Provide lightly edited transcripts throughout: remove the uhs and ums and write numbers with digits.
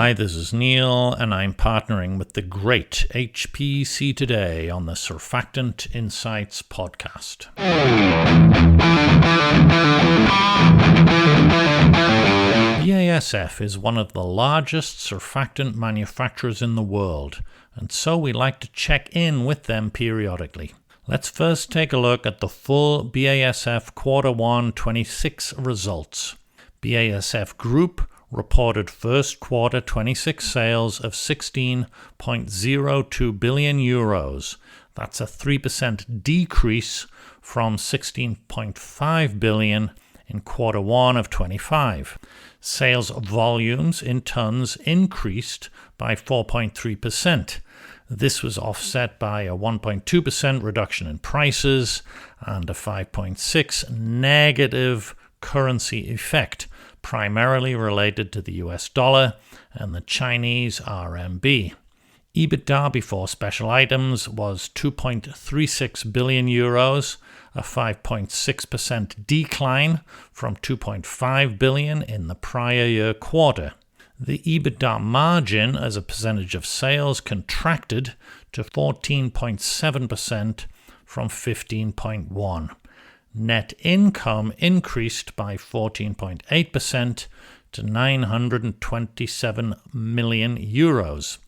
Hi, this is Neil, and I'm partnering with the great HPC today on the Surfactant Insights Podcast. BASF is one of the largest surfactant manufacturers in the world, and so we like to check in with them periodically. Let's first take a look at the full BASF Q1 26 results. BASF Group reported first quarter 26 sales of 16.02 billion euros. That's a 3% decrease from 16.5 billion in quarter 1 of 25. Sales volumes in tons increased by 4.3%. This was offset by a 1.2% reduction in prices and a 5.6% negative currency effect, primarily related to the US dollar and the Chinese RMB. EBITDA before special items was 2.36 billion euros, a 5.6% decline from 2.5 billion in the prior year quarter. The EBITDA margin as a percentage of sales contracted to 14.7% from 15.1%. Net income increased by 14.8% to 927 million euros.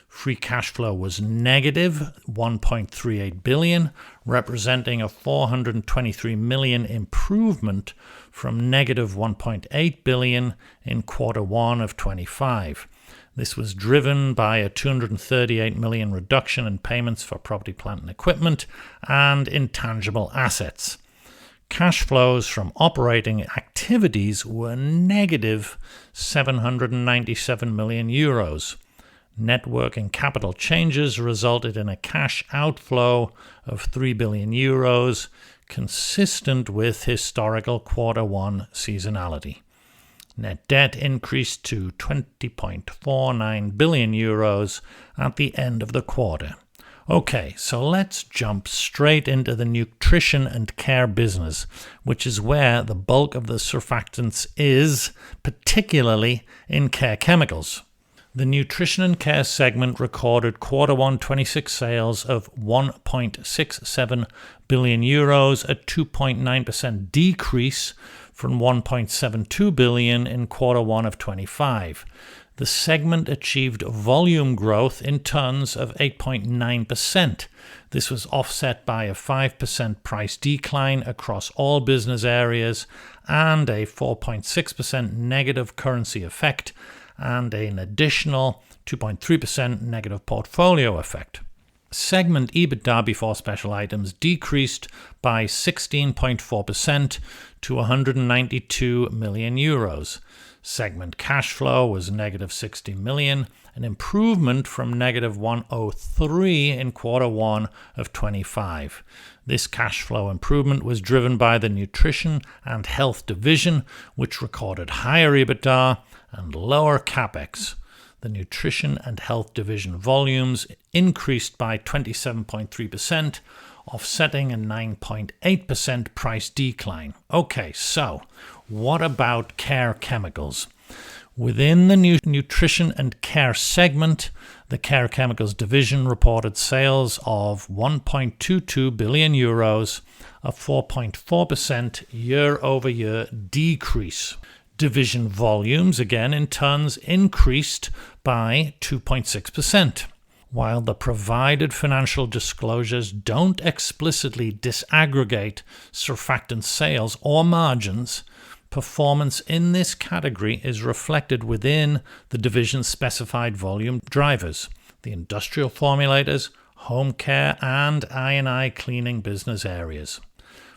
Free cash flow was negative 1.38 billion, representing a 423 million improvement from negative 1.8 billion in quarter 1 of 25. This was driven by a 238 million reduction in payments for property, plant and equipment and intangible assets. Cash flows from operating activities were negative 797 million euros. Net working capital changes resulted in a cash outflow of 3 billion euros, consistent with historical quarter 1 seasonality. Net debt increased to 20.49 billion euros at the end of the quarter. Okay, so let's jump straight into the nutrition and care business, which is where the bulk of the surfactants is, particularly in care chemicals. The nutrition and care segment recorded quarter 1 26 sales of 1.67 billion euros, a 2.9% decrease from 1.72 billion in quarter 1 of 25. The segment achieved volume growth in tons of 8.9%. This was offset by a 5% price decline across all business areas and a 4.6% negative currency effect and an additional 2.3% negative portfolio effect. Segment EBITDA before special items decreased by 16.4% to 192 million euros. Segment cash flow was negative 60 million, an improvement from negative 103 in quarter 1 of 25. This cash flow improvement was driven by the Nutrition and Health division, which recorded higher EBITDA and lower CapEx. The Nutrition and Health division volumes increased by 27.3%, offsetting a 9.8% price decline. Okay, so what about care chemicals? Within the nutrition and care segment, the care chemicals division reported sales of 1.22 billion euros, a 4.4% year-over-year decrease. Division volumes, again in tons, increased by 2.6%. While the provided financial disclosures don't explicitly disaggregate surfactant sales or margins, performance in this category is reflected within the division's specified volume drivers, the industrial formulators, home care, and I&I cleaning business areas.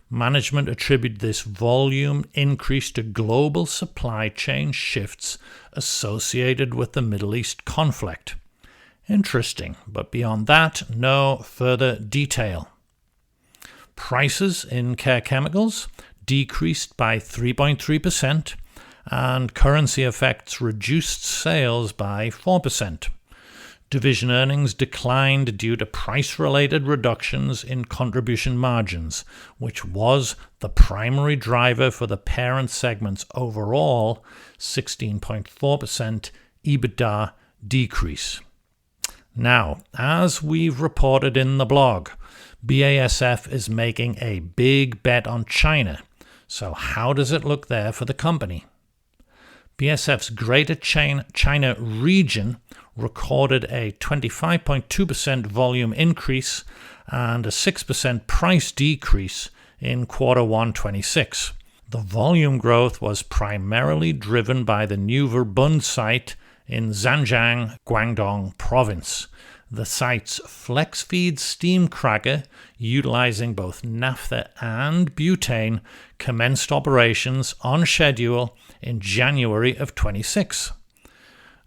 Management attributed this volume increase to global supply chain shifts associated with the Middle East conflict. Interesting, but beyond that, no further detail. Prices in care chemicals decreased by 3.3%, and currency effects reduced sales by 4%. Division earnings declined due to price-related reductions in contribution margins, which was the primary driver for the parent segment's overall 16.4% EBITDA decrease. Now, as we've reported in the blog, BASF is making a big bet on China. So how does it look there for the company? BASF's Greater China region recorded a 25.2% volume increase and a 6% price decrease in Q1 26. The volume growth was primarily driven by the new Verbund site in Zhanjiang, Guangdong province. The site's flex-feed steam cracker, utilizing both naphtha and butane, commenced operations on schedule in January of 26.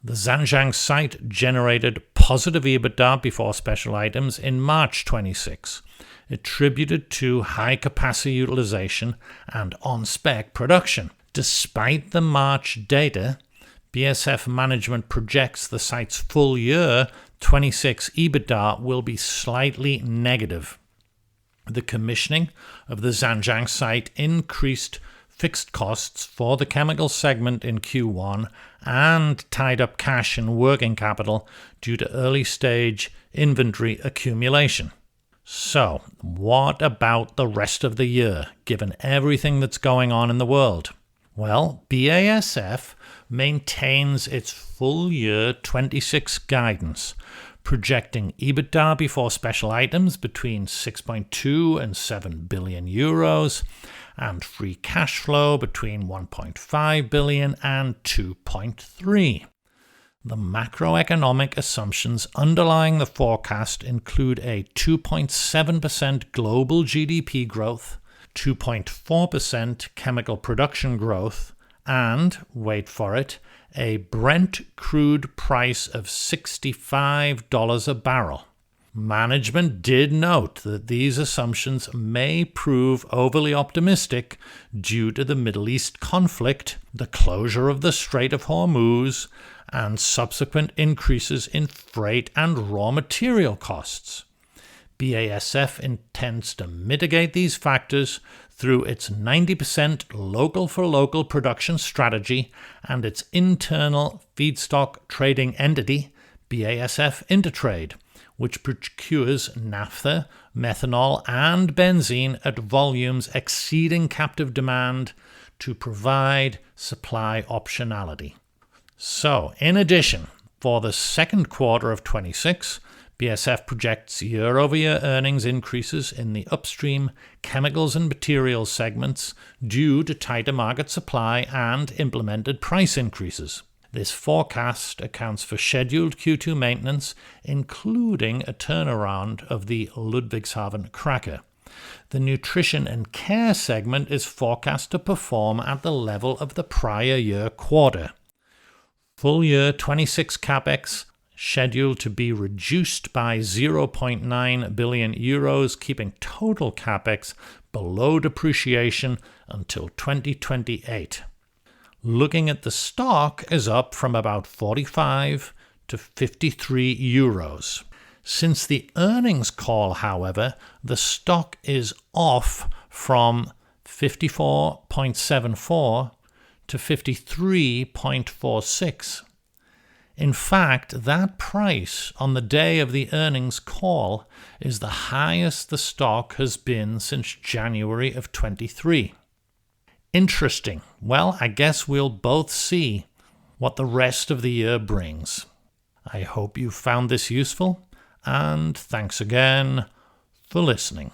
The Zhanjiang site generated positive EBITDA before special items in March 26, attributed to high capacity utilization and on-spec production. Despite the March data, BASF management projects the site's full year 26 EBITDA will be slightly negative. The commissioning of the Zhanjiang site increased fixed costs for the chemical segment in Q1 and tied up cash and working capital due to early-stage inventory accumulation. So, what about the rest of the year, given everything that's going on in the world? Well, BASF maintains its full year 26 guidance, projecting EBITDA before special items between 6.2 and 7 billion euros and free cash flow between 1.5 billion and 2.3. The macroeconomic assumptions underlying the forecast include a 2.7% global GDP growth, 2.4% chemical production growth, and, wait for it, a Brent crude price of $65 a barrel. Management did note that these assumptions may prove overly optimistic due to the Middle East conflict, the closure of the Strait of Hormuz, and subsequent increases in freight and raw material costs. BASF intends to mitigate these factors through its 90% local-for-local production strategy and its internal feedstock trading entity, BASF Intertrade, which procures naphtha, methanol, and benzene at volumes exceeding captive demand to provide supply optionality. So, in addition, for the second quarter of 26, BASF projects year-over-year earnings increases in the upstream chemicals and materials segments due to tighter market supply and implemented price increases. This forecast accounts for scheduled Q2 maintenance, including a turnaround of the Ludwigshafen cracker. The nutrition and care segment is forecast to perform at the level of the prior year quarter. Full year 26 capex scheduled to be reduced by 0.9 billion euros, keeping total capex below depreciation until 2028. Looking at the stock is up from about 45 to 53 euros. Since the earnings call, however, the stock is off from 54.74 to 53.46. In fact, that price on the day of the earnings call is the highest the stock has been since January of 23. Interesting. Well, I guess we'll both see what the rest of the year brings. I hope you found this useful, and thanks again for listening.